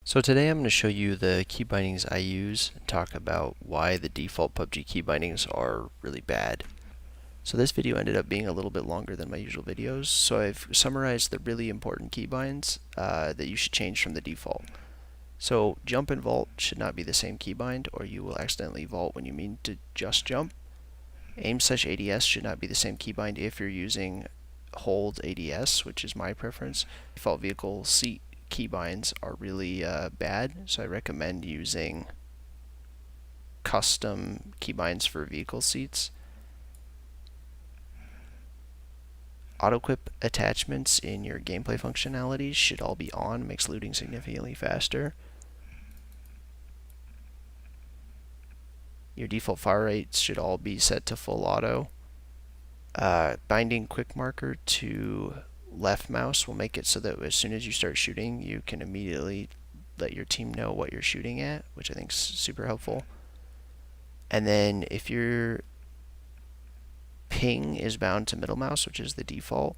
So today I'm going to show you the key bindings I use and talk about why the default PUBG key bindings are really bad. So this video ended up being a little bit longer than my usual videos, so I've summarized the really important keybinds that you should change from the default. So jump and vault should not be the same keybind, or you will accidentally vault when you mean to just jump. Aim/ADS should not be the same keybind if you're using hold ADS, which is my preference. Default vehicle seat keybinds are really bad, so I recommend using custom keybinds for vehicle seats. Auto-equip attachments in your gameplay functionalities should all be on, makes looting significantly faster. Your default fire rates should all be set to full auto. Binding quick marker to left mouse will make it so that as soon as you start shooting, you can immediately let your team know what you're shooting at, which I think is super helpful. And then if your ping is bound to middle mouse, which is the default,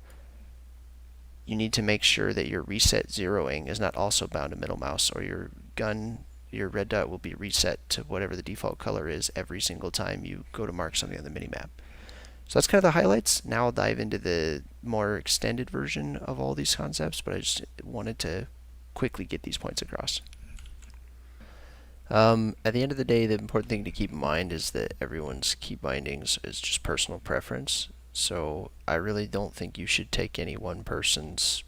you need to make sure that your reset zeroing is not also bound to middle mouse, or your red dot will be reset to whatever the default color is every single time you go to mark something on the minimap. So that's kind of the highlights. Now I'll dive into the more extended version of all these concepts, but I just wanted to quickly get these points across. At the end of the day, the important thing to keep in mind is that everyone's key bindings is just personal preference. So I really don't think you should take any one person's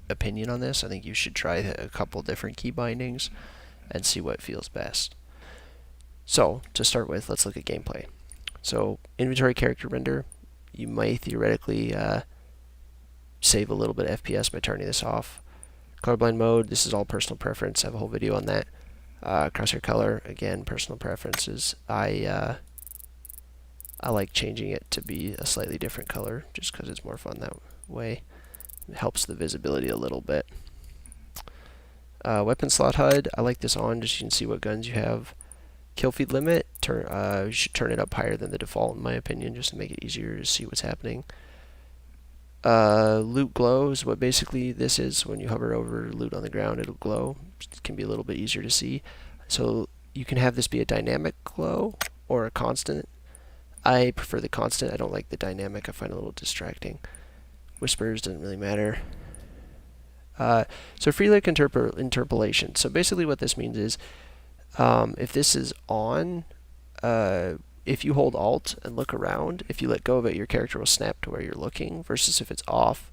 opinion on this. I think you should try a couple different key bindings and see what feels best. So to start with, let's look at gameplay. So inventory character render, you may theoretically save a little bit of FPS by turning this off. Colorblind mode, this is all personal preference. I have a whole video on that. Crosshair color, again, personal preferences. I like changing it to be a slightly different color just because it's more fun that way. It helps the visibility a little bit. Weapon slot HUD, I like this on just so you can see what guns you have. Kill feed limit, you should turn it up higher than the default in my opinion, just to make it easier to see what's happening. Loot glow is what basically this is. When you hover over loot on the ground, it'll glow. It can be a little bit easier to see. So you can have this be a dynamic glow or a constant. I prefer the constant. I don't like the dynamic. I find it a little distracting. Whispers doesn't really matter. So free look interpolation. So basically what this means is if this is on, if you hold Alt and look around, if you let go of it, your character will snap to where you're looking, versus if it's off,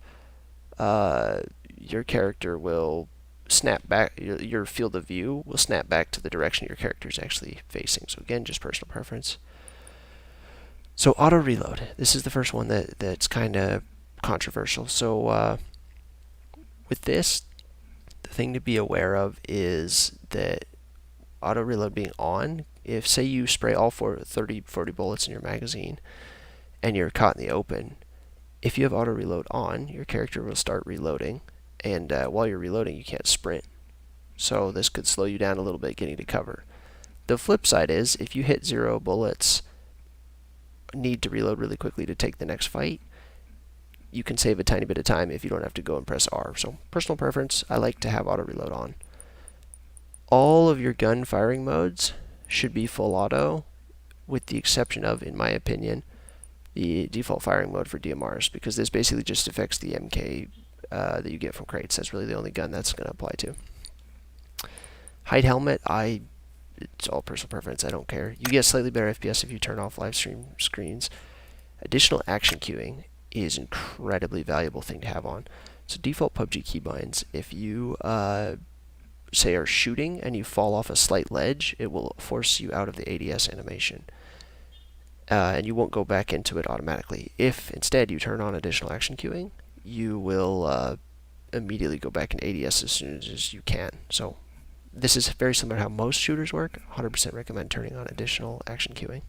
your character will snap back, your field of view will snap back to the direction your character is actually facing. So again, just personal preference. So auto reload, this is the first one that's kind of controversial. So with this, the thing to be aware of is that auto reload being on, if say you spray all 40 bullets in your magazine and you're caught in the open, if you have auto reload on, your character will start reloading, and while you're reloading you can't sprint. So this could slow you down a little bit getting to cover. The flip side is if you hit 0 bullets, need to reload really quickly to take the next fight, you can save a tiny bit of time if you don't have to go and press R. So personal preference, I like to have auto reload on. All of your gun firing modes should be full auto, with the exception of, in my opinion, the default firing mode for DMRs, because this basically just affects the MK that you get from crates. That's really the only gun that's going to apply to. Hide helmet, it's all personal preference. I don't care. You get slightly better FPS if you turn off live stream screens. Additional action queuing is an incredibly valuable thing to have on. So default PUBG keybinds, if you say are shooting and you fall off a slight ledge, it will force you out of the ADS animation, and you won't go back into it automatically. If instead you turn on additional action queuing, you will immediately go back in ADS as soon as you can. So this is very similar to how most shooters work. 100% recommend turning on additional action queuing.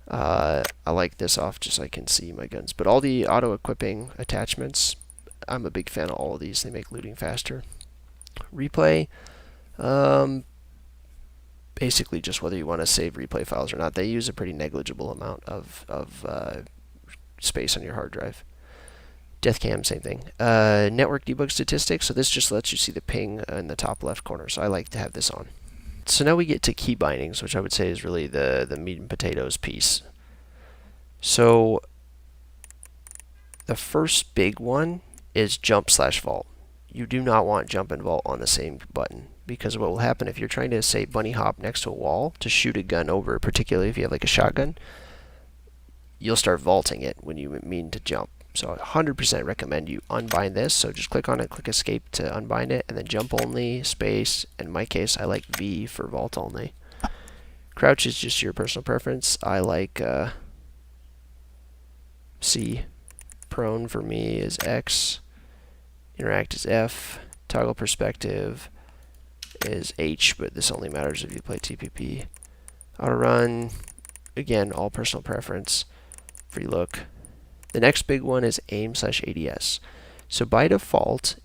I like this off just so I can see my guns, but all the auto equipping attachments, I'm a big fan of all of these. They make looting faster. Replay, basically just whether you want to save replay files or not. They use a pretty negligible amount of space on your hard drive. Death cam, same thing. Network debug statistics. So this just lets you see the ping in the top left corner. So I like to have this on. So now we get to key bindings, which I would say is really the meat and potatoes piece. So the first big one is jump/vault. You do not want jump and vault on the same button, because what will happen if you're trying to, say, bunny hop next to a wall to shoot a gun over, particularly if you have like a shotgun, you'll start vaulting it when you mean to jump. So I 100% recommend you unbind this. So just click on it, click escape to unbind it, and then jump only, space. In my case, I like V for vault only. Crouch is just your personal preference. I like C. Prone for me is X. Interact is F. Toggle perspective is H, but this only matters if you play TPP. Auto run, again, all personal preference. Free look. The next big one is aim/ADS. So by default,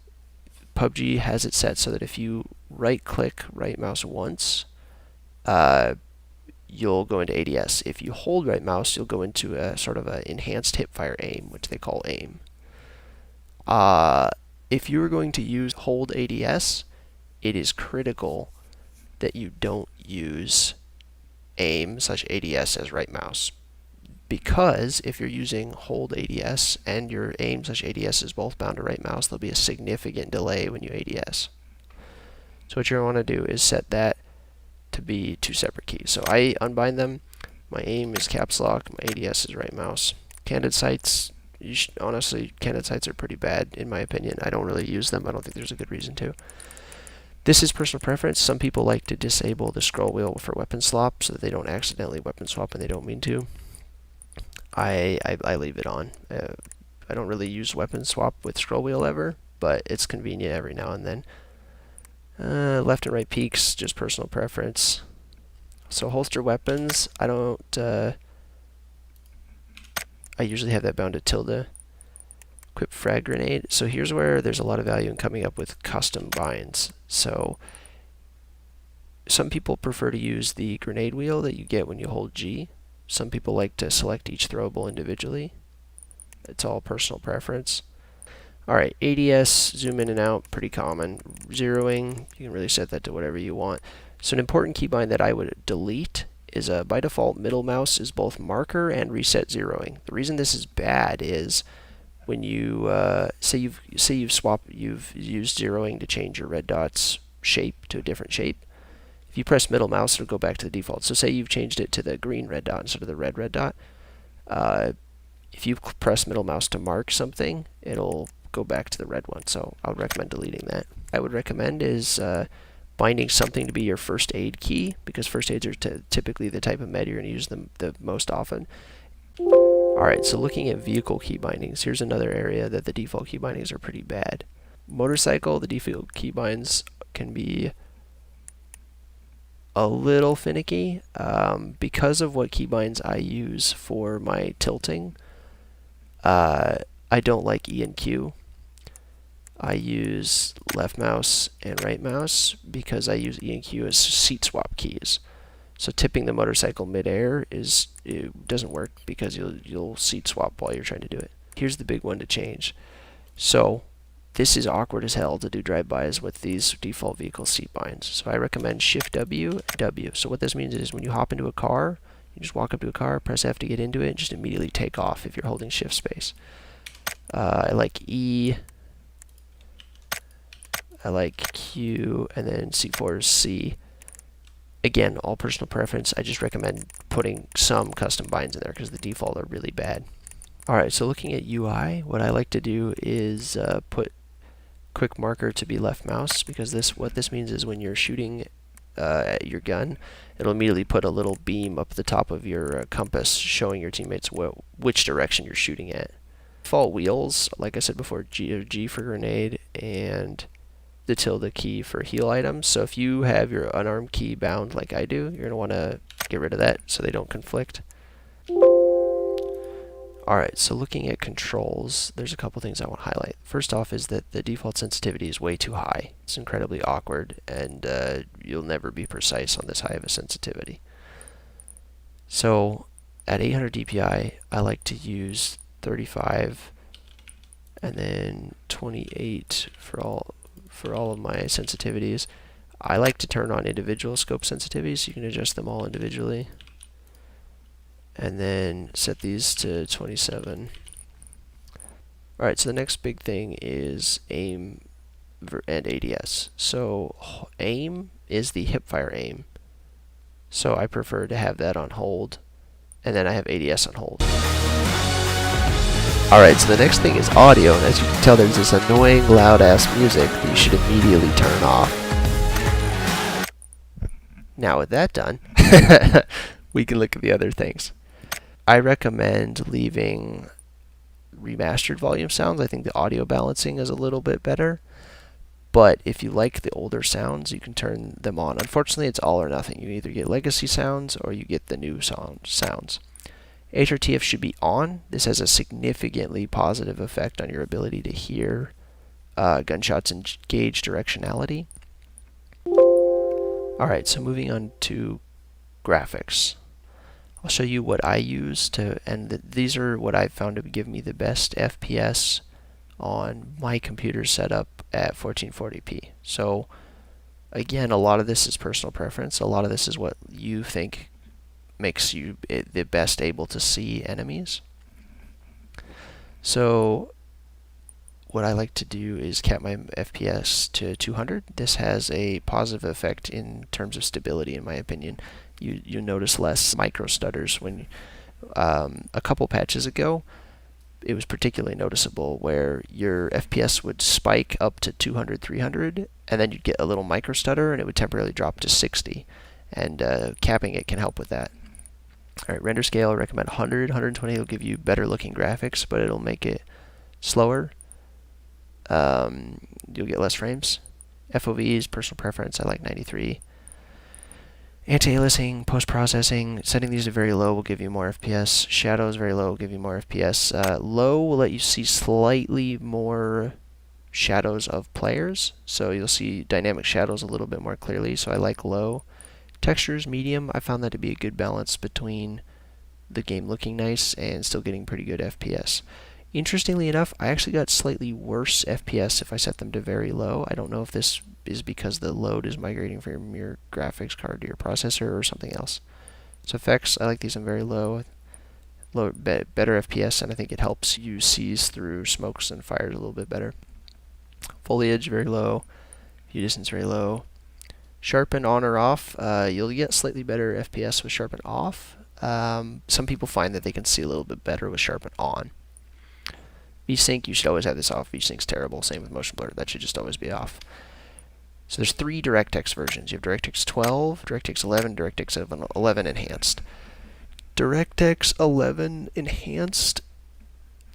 PUBG has it set so that if you right-click right mouse once, you'll go into ADS. If you hold right mouse, you'll go into a sort of an enhanced hipfire aim, which they call aim. If you are going to use hold ADS, it is critical that you don't use aim/ADS as right mouse. Because if you're using hold ADS and your aim/ADS is both bound to right mouse, there'll be a significant delay when you ADS. So what you're going to want to do is set that to be two separate keys. So I unbind them. My aim is caps lock. My ADS is right mouse. Candid sights, honestly, candid sights are pretty bad in my opinion. I don't really use them. I don't think there's a good reason to. This is personal preference. Some people like to disable the scroll wheel for weapon swap so that they don't accidentally weapon swap and they don't mean to. I leave it on. I don't really use weapon swap with scroll wheel ever, but it's convenient every now and then. Left and right peaks, just personal preference. So holster weapons, I don't. I usually have that bound to tilde. Equip frag grenade. So here's where there's a lot of value in coming up with custom binds. So some people prefer to use the grenade wheel that you get when you hold G. Some people like to select each throwable individually. It's all personal preference. Alright, ADS, zoom in and out, pretty common. Zeroing, you can really set that to whatever you want. So an important keybind that I would delete is by default middle mouse is both marker and reset zeroing. The reason this is bad is when you say you've used zeroing to change your red dot's shape to a different shape. If you press middle mouse, it'll go back to the default. So say you've changed it to the green red dot instead of the red dot. If you press middle mouse to mark something, it'll go back to the red one. So I would recommend deleting that. I would recommend is binding something to be your first aid key, because first aids are typically the type of med you're going to use them the most often. Alright, so looking at vehicle key bindings, here's another area that the default key bindings are pretty bad. Motorcycle, the default key binds can be a little finicky because of what keybinds I use for my tilting. I don't like E and Q. I use left mouse and right mouse because I use E and Q as seat swap keys. So tipping the motorcycle midair it doesn't work because you'll seat swap while you're trying to do it. Here's the big one to change. So this is awkward as hell to do drive-bys with these default vehicle seat binds. So I recommend Shift W, W. So what this means is when you hop into a car, you just walk up to a car, press F to get into it, and just immediately take off if you're holding shift space. I like E, I like Q, and then C4 is C. Again, all personal preference. I just recommend putting some custom binds in there because the default are really bad. Alright, so looking at UI, what I like to do is put quick marker to be left mouse, because what this means is when you're shooting at your gun, it'll immediately put a little beam up the top of your compass showing your teammates which direction you're shooting at. Default wheels, like I said before, G for grenade and the tilde key for heal items. So if you have your unarmed key bound like I do, you're going to want to get rid of that so they don't conflict. Alright, so looking at controls, there's a couple things I want to highlight. First off is that the default sensitivity is way too high. It's incredibly awkward, and you'll never be precise on this high of a sensitivity. So at 800 DPI, I like to use 35 and then 28 for all of my sensitivities. I like to turn on individual scope sensitivities, so you can adjust them all individually. And then set these to 27. Alright, so the next big thing is aim and ADS. So aim is the hipfire aim. So I prefer to have that on hold, and then I have ADS on hold. Alright, so the next thing is audio, and as you can tell, there's this annoying loud ass music that you should immediately turn off. Now with that done, we can look at the other things. I recommend leaving remastered volume sounds. I think the audio balancing is a little bit better. But if you like the older sounds, you can turn them on. Unfortunately, it's all or nothing. You either get legacy sounds or you get the new sounds. HRTF should be on. This has a significantly positive effect on your ability to hear gunshots and gauge directionality. Alright, so moving on to graphics. I'll show you what I use to, and these are what I've found to give me the best FPS on my computer setup at 1440p. So again, a lot of this is personal preference. A lot of this is what you think makes you the best able to see enemies. So what I like to do is cap my FPS to 200. This has a positive effect in terms of stability, in my opinion. You notice less micro stutters. When a couple patches ago, it was particularly noticeable where your FPS would spike up to 200, 300, and then you'd get a little micro stutter, and it would temporarily drop to 60. And capping it can help with that. Alright, render scale, I recommend 100. 120 will give you better looking graphics, but it'll make it slower. You'll get less frames. FOVs, personal preference, I like 93. Anti-aliasing, post-processing, setting these to very low will give you more FPS. Shadows very low will give you more FPS. Low will let you see slightly more shadows of players, so you'll see dynamic shadows a little bit more clearly, so I like low. Textures, medium, I found that to be a good balance between the game looking nice and still getting pretty good FPS. Interestingly enough, I actually got slightly worse FPS if I set them to very low. I don't know if this is because the load is migrating from your graphics card to your processor or something else. So effects, I like these on very low. Better FPS, and I think it helps you seize through smokes and fires a little bit better. Foliage, very low. View distance, very low. Sharpen on or off, you'll get slightly better FPS with sharpen off. Some people find that they can see a little bit better with sharpen on. VSync, you should always have this off. VSync's terrible. Same with motion blur. That should just always be off. So there's 3 DirectX versions. You have DirectX 12, DirectX 11, DirectX 11 Enhanced. DirectX 11 Enhanced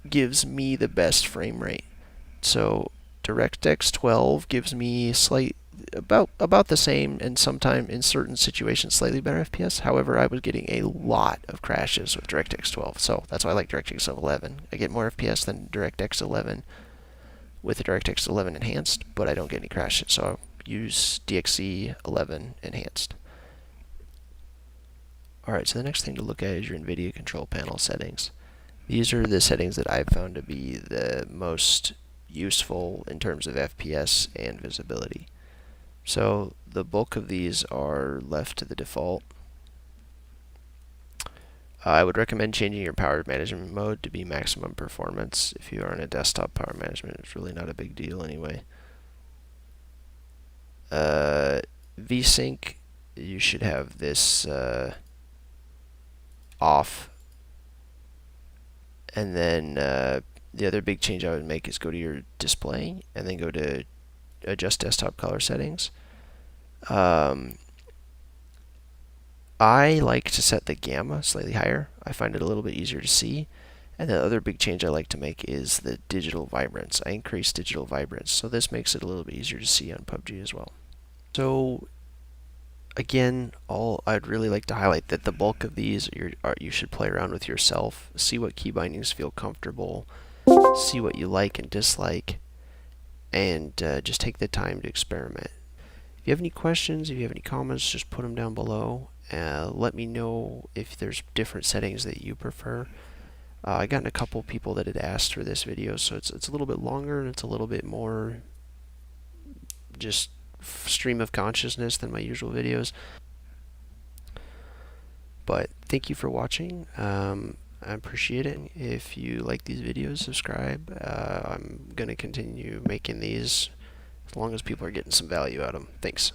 gives me the best frame rate. So DirectX 12 gives me about the same, and sometimes in certain situations slightly better FPS. However, I was getting a lot of crashes with DirectX 12, so that's why I like DirectX 11. I get more FPS than DirectX 11 with the DirectX 11 Enhanced, but I don't get any crashes, so I use DXE 11 Enhanced. Alright, so the next thing to look at is your NVIDIA control panel settings. These are the settings that I've found to be the most useful in terms of FPS and visibility. So the bulk of these are left to the default. I would recommend changing your power management mode to be maximum performance. If you are on a desktop, power management is really not a big deal anyway. VSync, you should have this off. And then the other big change I would make is go to your display and then go to adjust desktop color settings. I like to set the gamma slightly higher. I find it a little bit easier to see. And the other big change I like to make is the digital vibrance. I increase digital vibrance, so this makes it a little bit easier to see on PUBG as well. So again, I'd really like to highlight that the bulk of these you should play around with yourself, see what key bindings feel comfortable, see what you like and dislike, and just take the time to experiment. If you have any questions, if you have any comments, just put them down below. Let me know if there's different settings that you prefer. I gotten a couple people that had asked for this video, so it's a little bit longer and it's a little bit more just stream of consciousness than my usual videos. But thank you for watching. I appreciate it. If you like these videos, subscribe. I'm going to continue making these as long as people are getting some value out of them. Thanks.